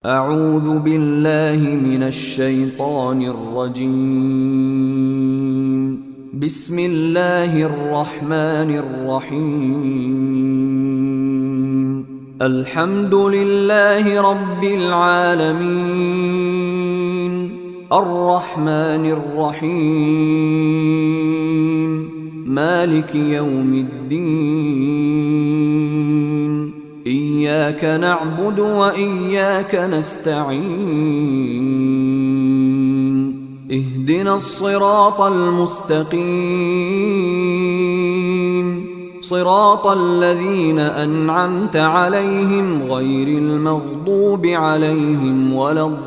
أعوذ بالله من الشيطان الرجيم. بسم الله الرحمن الرحيم. الحمد لله رب العالمين، الرحمن الرحيم، مالك يوم الدين. إياك نعبد وإياك نستعين. اهدنا الصراط المستقيم، صراط الذين أنعمت عليهم غير المغضوب عليهم ولا الضالين.